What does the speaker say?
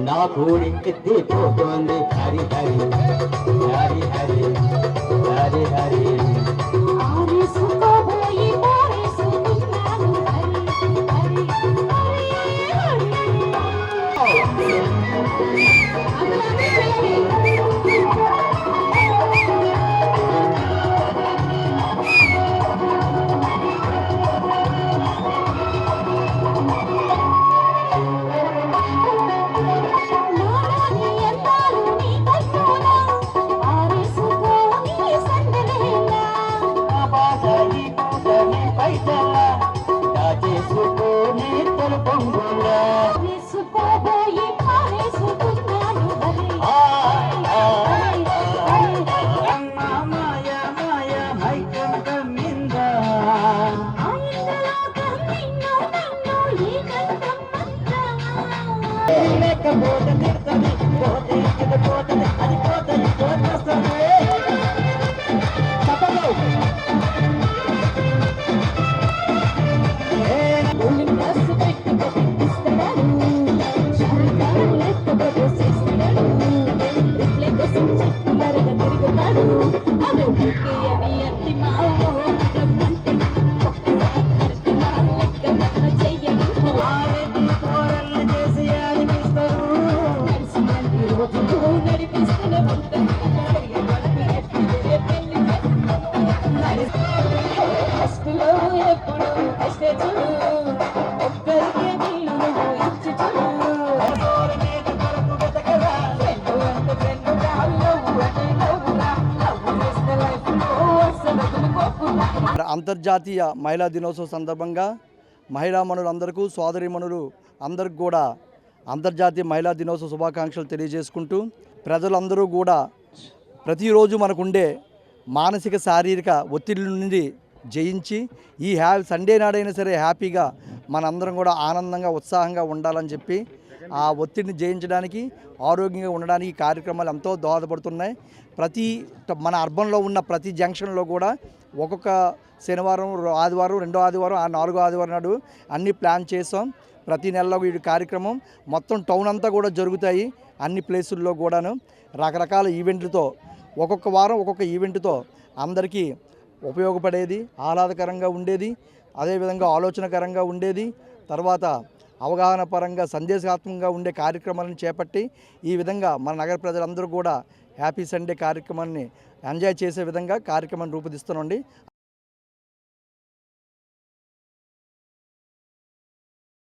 నా కోడింకెత్తిపోతోంది హరి హరి హరి హరి హరి హరి ఆరేసుకోబోయి పారేసుకున్నాను హరి హరి హరి అంతర్జాతీయ మహిళా దినోత్సవం సందర్భంగా మహిళా మనులందరికీ సోదరీమణులు అందరికి కూడా అంతర్జాతీయ మహిళా దినోత్సవ శుభాకాంక్షలు తెలియజేసుకుంటూ ప్రజలందరూ కూడా ప్రతిరోజు మనకుండే మానసిక శారీరక ఒత్తిడి నుండి జయించి ఈ సండే నాడైనా సరే హ్యాపీగా మనందరం కూడా ఆనందంగా ఉత్సాహంగా ఉండాలని చెప్పి ఆ ఒత్తిడిని జయించడానికి ఆరోగ్యంగా ఉండడానికి కార్యక్రమాలు ఎంతో దోహదపడుతున్నాయి. మన అర్బన్లో ఉన్న ప్రతి జంక్షన్లో కూడా ఒక్కొక్క శనివారం ఆదివారం రెండో ఆదివారం నాలుగో ఆదివారం నాడు అన్నీ ప్లాన్ చేసాం. ప్రతి నెలలో ఈ కార్యక్రమం మొత్తం టౌన్ అంతా కూడా జరుగుతాయి. అన్ని ప్లేసుల్లో కూడాను రకరకాల ఈవెంట్లతో ఒక్కొక్క వారం ఒక్కొక్క ఈవెంట్తో అందరికీ ఉపయోగపడేది, ఆహ్లాదకరంగా ఉండేది, అదేవిధంగా ఆలోచనకరంగా ఉండేది, తర్వాత అవగాహన పరంగా సందేశాత్మకంగా ఉండే కార్యక్రమాలను చేపట్టి ఈ విధంగా మన నగర ప్రజలందరూ కూడా హ్యాపీ సండే కార్యక్రమాన్ని ఎంజాయ్ చేసే విధంగా కార్యక్రమాన్ని రూపొందిస్తున్నాండి.